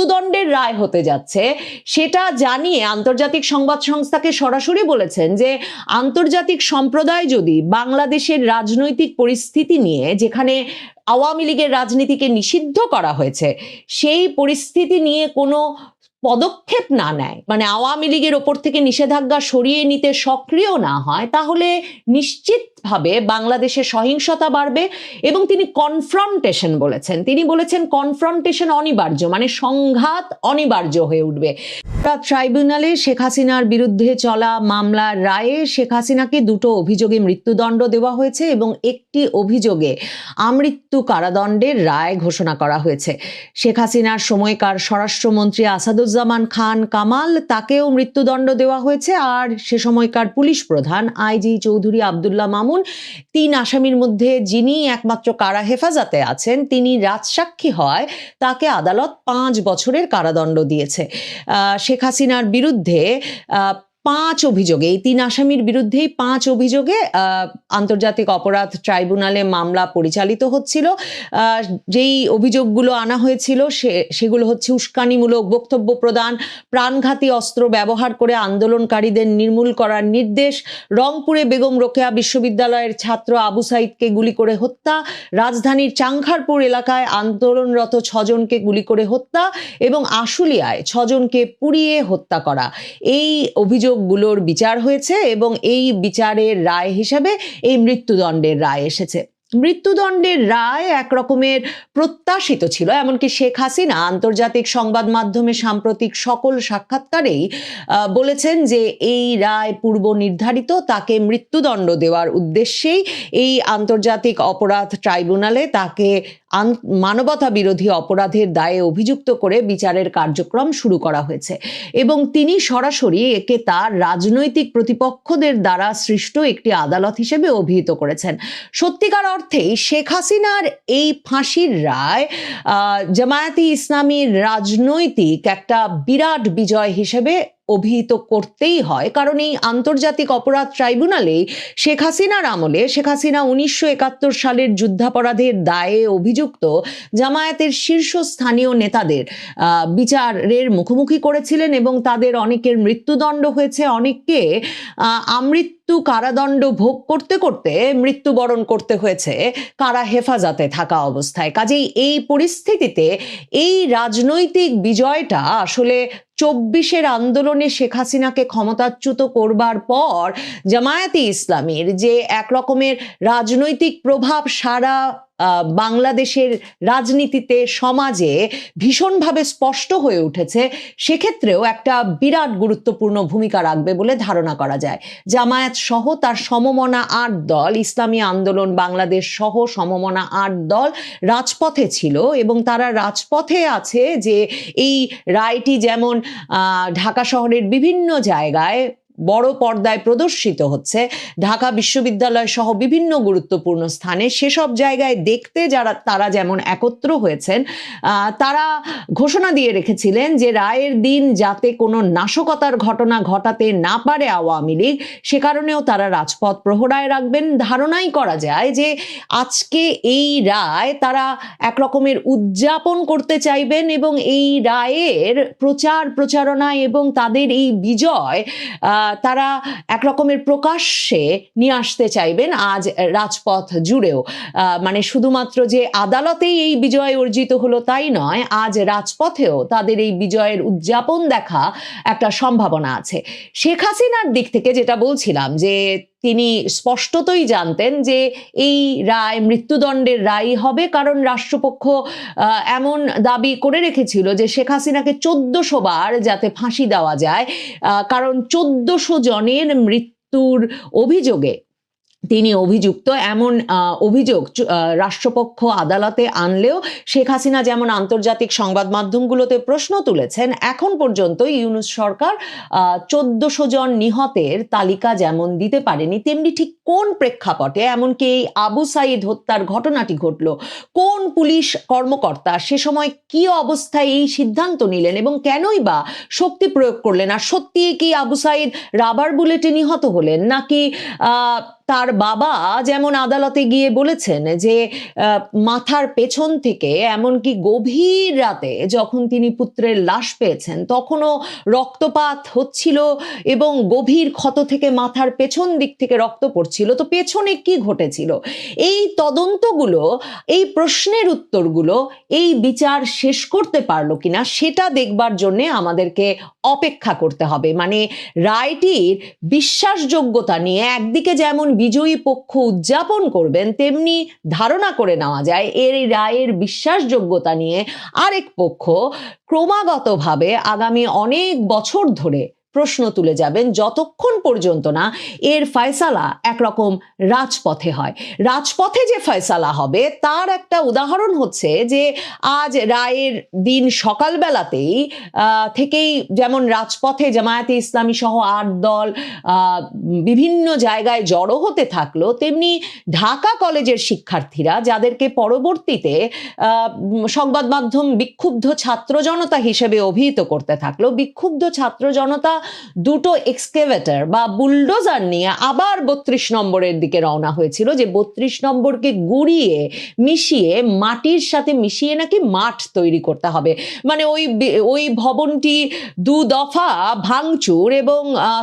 মৃত্যুদণ্ডের রায় হতে যাচ্ছে সেটা জানিয়ে আন্তর্জাতিক সংবাদ সংস্থাকে সরাসরি বলেছেন যে আন্তর্জাতিক সম্প্রদায় যদি বাংলাদেশের রাজনৈতিক পরিস্থিতি নিয়ে, যেখানে আওয়ামী লীগের রাজনীতিকে নিষিদ্ধ করা হয়েছে, সেই পরিস্থিতি নিয়ে কোনো পদক্ষেপ না নেয়, মানে আওয়ামী লীগের ওপর থেকে নিষেধাজ্ঞা সরিয়ে নিতে সক্রিয় না হয়, তাহলে নিশ্চিতভাবে বাংলাদেশে সহিংসতা বাড়বে। এবং তিনি কনফ্রন্টেশন বলেছেন, তিনি বলেছেন কনফ্রন্টেশন অনিবার্য, মানে সংঘাত অনিবার্য হয়ে উঠবে। ট্রাইব্যুনালে শেখ হাসিনার বিরুদ্ধে চলা মামলার রায়ে শেখ হাসিনাকে 2টো অভিযোগে মৃত্যুদণ্ড দেওয়া হয়েছে এবং একটি অভিযোগে আমৃত্যু কারাদণ্ডের রায় ঘোষণা করা হয়েছে। শেখ হাসিনার সময়কার স্বরাষ্ট্রমন্ত্রী আসাদুজ্জামান খান কামাল, তাকেও মৃত্যুদণ্ড দেওয়া হয়েছে। আর সে সময়কার পুলিশ প্রধান আইজি চৌধুরী আবদুল্লাহ মামুন, 3 আসামির মধ্যে যিনি একমাত্র কারা হেফাজতে আছেন, তিনি রাজসাক্ষী হয়, তাকে আদালত 5 বছরের কারাদণ্ড দিয়েছে। শেখ হাসিনার বিরুদ্ধে 5 অভিযোগে, এই 3 আসামির বিরুদ্ধেই 5 অভিযোগে আন্তর্জাতিক অপরাধ ট্রাইব্যুনালে মামলা পরিচালিত হচ্ছিল। যেই অভিযোগগুলো আনা হয়েছিল সেগুলো হচ্ছে উস্কানিমূলক বক্তব্য প্রদান, প্রাণঘাতী অস্ত্র ব্যবহার করে আন্দোলনকারীদের নির্মূল করার নির্দেশ, রংপুরে বেগম রোকেয়া বিশ্ববিদ্যালয়ের ছাত্র আবু সাইদকে গুলি করে হত্যা, রাজধানীর চাংখারপুর এলাকায় আন্দোলনরত 6 জনকে গুলি করে হত্যা এবং আশুলিয়ায় 6 জনকে পুড়িয়ে হত্যা করা। এই অভিযোগগুলোর বিচার হয়েছে এবং এই বিচারের রায় হিসেবে এই মৃত্যুদণ্ডের রায় এসেছে। মৃত্যুদণ্ডের রায় এক রকমের প্রত্যাশিত ছিল, এমনকি শেখ হাসিনা আন্তর্জাতিক সংবাদ মাধ্যমে সাম্প্রতিক সকল সাক্ষাৎকারেই বলেছেন যে এই রায় পূর্ব নির্ধারিত, তাকে মৃত্যুদণ্ড দেওয়ার উদ্দেশ্যেই এই আন্তর্জাতিক অপরাধ ট্রাইব্যুনালে তাকে মানবতা বিরোধী অপরাধের দায়ে অভিযুক্ত করে বিচারের কার্যক্রম শুরু করা হয়েছে। এবং তিনি সরাসরি একে তার রাজনৈতিক প্রতিপক্ষদের দ্বারা সৃষ্ট একটি আদালত হিসেবে অভিহিত করেছেন। সত্যিকার অর্থেই শেখ হাসিনার এই ফাঁসির রায় জামায়াতে ইসলামীর রাজনৈতিক একটা বিরাট বিজয় হিসেবে অভিহিত করতেই হয়, কারণ এই আন্তর্জাতিক অপরাধ ট্রাইব্যুনালে শেখ হাসিনার আমলে, শেখ হাসিনা 1971 সালের যুদ্ধাপরাধের দায়ে অভিযুক্ত জামায়াতের শীর্ষস্থানীয় নেতাদের বিচারের মুখোমুখি করেছিলেন এবং তাদের অনেকের মৃত্যুদণ্ড হয়েছে, অনেককে আমৃত্যু কারাদণ্ড ভোগ করতে করতে মৃত্যুবরণ করতে হয়েছে কারা হেফাজতে থাকা অবস্থায়। কাজেই এই পরিস্থিতিতে এই রাজনৈতিক বিজয়টা আসলে 24-এর আন্দোলনে শেখ হাসিনাকে ক্ষমতাচ্যুত করবার পর জামায়াতে ইসলামীর যে এক রকমের রাজনৈতিক প্রভাব সারা বাংলাদেশের রাজনীতিতে, সমাজে ভীষণভাবে স্পষ্ট হয়ে উঠেছে, সেক্ষেত্রেও একটা বিরাট গুরুত্বপূর্ণ ভূমিকা রাখবে বলে ধারণা করা যায়। জামায়াত সহ তার সমমনা 8 দল, ইসলামী আন্দোলন বাংলাদেশ সহ সমমনা 8 দল রাজপথে ছিল এবং তারা রাজপথে আছে যে এই রায়টি যেমন ঢাকা শহরের বিভিন্ন জায়গায় বড় পর্দায় প্রদর্শিত হচ্ছে, ঢাকা বিশ্ববিদ্যালয় সহ বিভিন্ন গুরুত্বপূর্ণ স্থানে, সেসব জায়গায় দেখতে তারা যেমন একত্র হয়েছেন, তারা ঘোষণা দিয়ে রেখেছিলেন যে রায়ের দিন যাতে কোনো নাশকতার ঘটনা ঘটাতে না পারে আওয়ামী লীগ, সে কারণেও তারা রাজপথ প্রহরায় রাখবেন। ধারণাই করা যায় যে আজকে এই রায় তারা এক রকমের উদযাপন করতে চাইবেন এবং এই রায়ের প্রচারণা এবং তাদের এই বিজয় তারা এক রকমের প্রকাশ্যে নিয়ে আসতে চাইবেন আজ রাজপথ জুড়েও। মানে শুধুমাত্র যে আদালতেই এই বিজয় অর্জিত হলো তাই নয়, আজ রাজপথেও তাদের এই বিজয়ের উদযাপন দেখা একটা সম্ভাবনা আছে। শেখ হাসিনার দিক থেকে যেটা বলছিলাম যে তিনি স্পষ্টতই জানতেন যে এই রায় মৃত্যুদণ্ডের রায় হবে, কারণ রাষ্ট্রপক্ষ এমন দাবি করে রেখেছিল যে শেখ হাসিনাকে 1400 বার যাতে ফাঁসি দেওয়া যায়, কারণ 1400 জনের মৃত্যুর অভিযোগে তিনি অভিযুক্ত। এমন অভিযোগ রাষ্ট্রপক্ষ আদালতে আনলেও শেখ হাসিনা যেমন আন্তর্জাতিক সংবাদ মাধ্যমগুলোতে প্রশ্ন তুলেছেন, এখন পর্যন্ত ইউনূস সরকার 1400 জন নিহতের তালিকা যেমন দিতে পারেনি, তেমনি ঠিক কোন প্রেক্ষাপটে, এমনকি এই আবু সাইদ হত্যার ঘটনাটি ঘটল, কোন পুলিশ কর্মকর্তা সে সময় কি অবস্থায় এই সিদ্ধান্ত নিলেন এবং কেনই বা শক্তি প্রয়োগ করলেন, আর সত্যিই কি আবু সাইদ রাবার বুলেটে নিহত হলেন নাকি তার বাবা যেমন আদালতে গিয়ে বলেছেন যে মাথার পেছন থেকে, এমনকি গভীর রাতে যখন তিনি পুত্রের লাশ পেয়েছেন তখনও রক্তপাত হচ্ছিল এবং গভীর ক্ষত থেকে মাথার পেছন দিক থেকে রক্ত পড়ছিল। তো পেছনে কি ঘটেছিল, এই তদন্তগুলো, এই প্রশ্নের উত্তরগুলো এই বিচার শেষ করতে পারলো কিনা সেটা দেখবার জন্য আমাদেরকে অপেক্ষা করতে হবে। মানে রায়টির বিশ্বাসযোগ্যতা নিয়ে একদিকে যেমন বিজয়ী পক্ষ উদযাপন করবেন, তেমনি ধারণা করে নেওয়া যায় এই রায়ের বিশ্বাসযোগ্যতা নিয়ে আরেক পক্ষ ক্রমাগতভাবে আগামী অনেক বছর ধরে প্রশ্ন তুলে যাবেন, যতক্ষণ পর্যন্ত না এর ফয়সালা একরকম রাজপথে হয়। রাজপথে যে ফয়সালা হবে তার একটা উদাহরণ হচ্ছে যে আজ রায়ের দিন সকালবেলাতেই থেকেই যেমন রাজপথে জামায়াতে ইসলামী সহ 8 দল বিভিন্ন জায়গায় জড়ো হতে থাকলো, তেমনি ঢাকা কলেজের শিক্ষার্থীরা, যাদেরকে পরবর্তীতে সংবাদ মাধ্যম বিক্ষুব্ধ ছাত্র জনতা হিসেবে অভিহিত করতে থাকলো, বিক্ষুব্ধ ছাত্র জনতা দুটো এক্সকেভেটর বা বুলডোজার নিয়ে আবার 32 নম্বরের দিকে রওনা হয়েছিল, যে 32 নম্বরকে গুঁড়িয়ে মিশিয়ে মাটির সাথে মিশিয়ে নাকি মাঠ তৈরি করতে হবে। মানে ওই ভবনটি 2 দফা ভাঙচুর এবং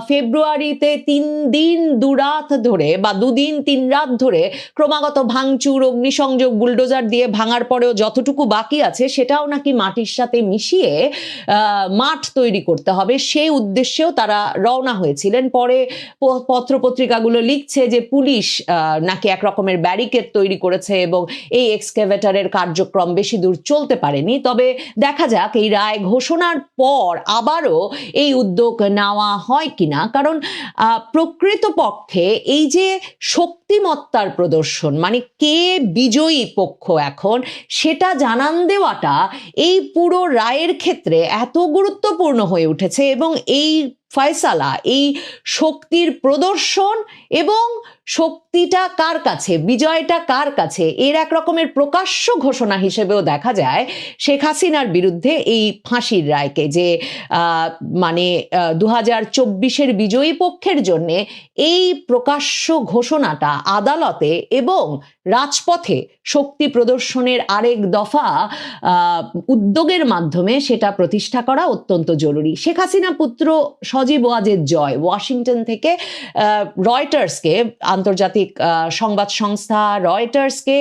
ফেব্রুয়ারিতে 3 দিন 2 রাত ধরে বা 2 দিন 3 রাত ধরে ক্রমাগত ভাঙচুর, অগ্নিসংযোগ, বুলডোজার দিয়ে ভাঙার পরেও যতটুকু বাকি আছে সেটাও নাকি মাটির সাথে মিশিয়ে মাঠ তৈরি করতে হবে, সেই উদ্দেশ্যেও তারা রওনা হয়েছিলেন। পরে পত্রপত্রিকাগুলো লিখছে যে পুলিশ নাকি এক রকমের ব্যারিকেড তৈরি করেছে এবং এই এক্সকেভেটরের কার্যক্রম বেশি দূর চলতে পারেনি। তবে দেখা যাক এই রায় ঘোষণার পর আবারও এই উদ্যোগ নেওয়া হয় কিনা, কারণ প্রকৃতপক্ষে এই যে শক্তিমত্তার প্রদর্শন, মানে কে বিজয়ী পক্ষ এখন, সেটা জানান দেওয়াটা এই পুরো রায়ের ক্ষেত্রে এত গুরুত্বপূর্ণ হয়ে উঠেছে। এবং এই ফয়সালা, এই শক্তির প্রদর্শন এবং শক্তিটা কার কাছে, বিজয়টা কার কাছে, এর এক রকমের প্রকাশ্য ঘোষণা হিসেবেও দেখা যায় শেখ হাসিনার বিরুদ্ধে এই ফাঁসির রায়কে, যে মানে 2024-এর বিজয়ী পক্ষের জন্য এই প্রকাশ্য ঘোষণাটা আদালতে এবং রাজপথে শক্তি প্রদর্শনের আরেক দফা উদ্যোগের মাধ্যমে সেটা প্রতিষ্ঠা করা অত্যন্ত জরুরি। শেখ হাসিনা পুত্র সজীব ওয়াজেদ জয় ওয়াশিংটন থেকে রয়টার্সকে, আন্তর্জাতিক সংবাদ সংস্থা রয়টার্সকে,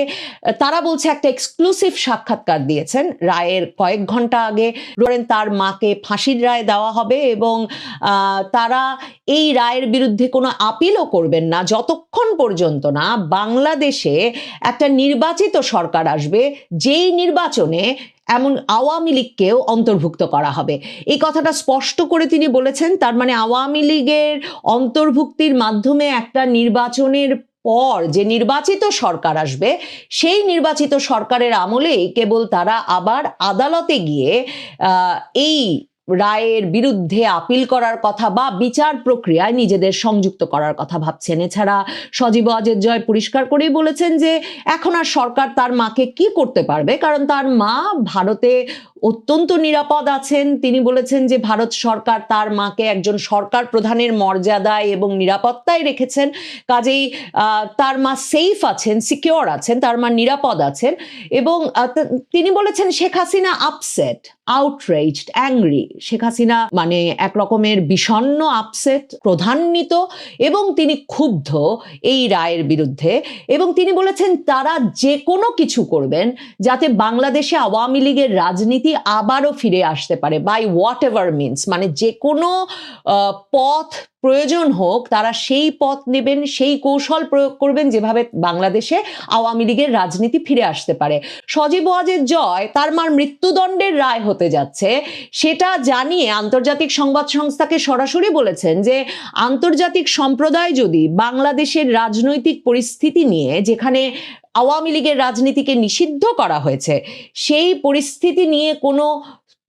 তারা বলছে একটা এক্সক্লুসিভ সাক্ষাৎকার দিয়েছেন রায়ের কয়েক ঘন্টা আগে। তার মাকে ফাঁসির রায় দেওয়া হবে এবং তারা এই রায়ের বিরুদ্ধে কোনো আপিলও করবেন না যতক্ষণ পর্যন্ত না বাংলাদেশে একটা নির্বাচিত সরকার আসবে, যেই নির্বাচনে এমন আওয়ামী লীগকেও অন্তর্ভুক্ত করা হবে। এই কথাটা স্পষ্ট করে তিনি বলেছেন। তার মানে আওয়ামী লীগের অন্তর্ভুক্তির মাধ্যমে একটা নির্বাচনের পর যে নির্বাচিত সরকার আসবে, সেই নির্বাচিত সরকারের আমলেই কেবল তারা আবার আদালতে গিয়ে এই রায়ের বিরুদ্ধে আপিল করার কথা বা বিচার প্রক্রিয়ায় নিজেদের সংযুক্ত করার কথা ভাবছেন। এছাড়া সজীব ওয়াজেদ জয় পরিষ্কার করেই বলেছেন যে এখন আর সরকার তার মাকে কি করতে পারবে, কারণ তার মা ভারতে অত্যন্ত নিরাপদ আছেন। তিনি বলেছেন যে ভারত সরকার তার মাকে একজন সরকার প্রধানের মর্যাদায় এবং নিরাপত্তায় রেখেছেন, কাজেই তার মা সেফ আছেন, সিকিউর আছেন, তার মা নিরাপদ আছেন। এবং তিনি বলেছেন শেখ হাসিনা আপসেট, আউটরেজড, অ্যাংরি। শেখ হাসিনা মানে এক রকমের বিষণ্ণ, আপসেট, ক্রোধান্বিত এবং তিনি ক্ষুব্ধ এই রায়ের বিরুদ্ধে। এবং তিনি বলেছেন তারা যে কোনো কিছু করবেন যাতে বাংলাদেশে আওয়ামী লীগের রাজনীতি আবারও ফিরে আসতে পারে, বাই হোয়াট এভার মিনস, মানে যে কোনো পথ প্রয়োজন হোক তারা সেই পথ নেবেন, সেই কৌশল প্রয়োগ করবেন যেভাবে বাংলাদেশে আওয়ামী লীগের রাজনীতি ফিরে আসতে পারে। সজীব ওয়াজেদ জয় তার মার মৃত্যুদণ্ডের রায় হতে যাচ্ছে সেটা জানিয়ে আন্তর্জাতিক সংবাদ সংস্থাকে সরাসরি বলেছেন যে আন্তর্জাতিক সম্প্রদায় যদি বাংলাদেশের রাজনৈতিক পরিস্থিতি নিয়ে, যেখানে আওয়ামী লীগের রাজনীতিকে নিষিদ্ধ করা হয়েছে, সেই পরিস্থিতি নিয়ে কোনো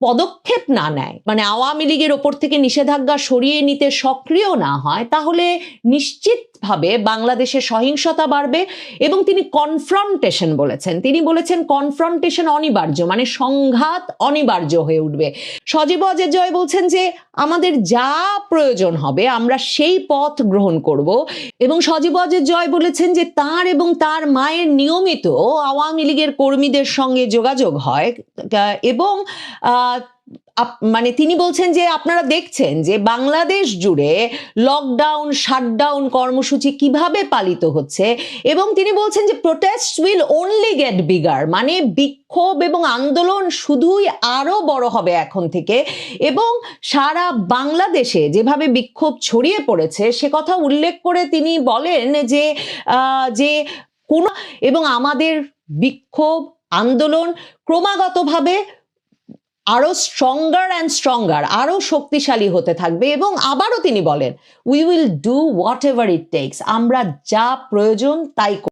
পদক্ষেপ না নেয়, মানে আওয়ামী লীগের ওপর থেকে নিষেধাজ্ঞা সরিয়ে নিতে সক্রিয় না হয়, তাহলে নিশ্চিত নিশ্চিতভাবে বাংলাদেশে সহিংসতা বাড়বে এবং তিনি কনফ্রন্টেশন বলেছেন। তিনি বলেছেন কনফ্রন্টেশন অনিবার্য, মানে সংঘাত অনিবার্য হয়ে উঠবে। সজীব ওয়াজেদ জয় বলছেন যে আমাদের যা প্রয়োজন হবে আমরা সেই পথ গ্রহণ করব, এবং সজীব ওয়াজেদ জয় বলেছেন যে তার এবং তার মায়ের নিয়মিত আওয়ামী লীগের কর্মীদের সঙ্গে যোগাযোগ হয় এবং মানে তিনি বলছেন যে আপনারা দেখছেন যে বাংলাদেশ জুড়ে লকডাউন শাটডাউন কর্মসূচি কিভাবে পালিত হচ্ছে, এবং তিনি বলছেন যে protest will only get bigger, মানে বিক্ষোভ এবং আন্দোলন শুধুই আরো বড় হবে এখন থেকে, এবং সারা বাংলাদেশে যেভাবে বিক্ষোভ ছড়িয়ে পড়েছে সে কথা উল্লেখ করে তিনি বলেন যে কোন এবং আমাদের বিক্ষোভ আন্দোলন ক্রমাগতভাবে আরো স্ট্রঙ্গার আরো শক্তিশালী হতে থাকবে। এবং আবারও তিনি বলেন we will do what ever it tax, আমরা যা প্রয়োজন তাই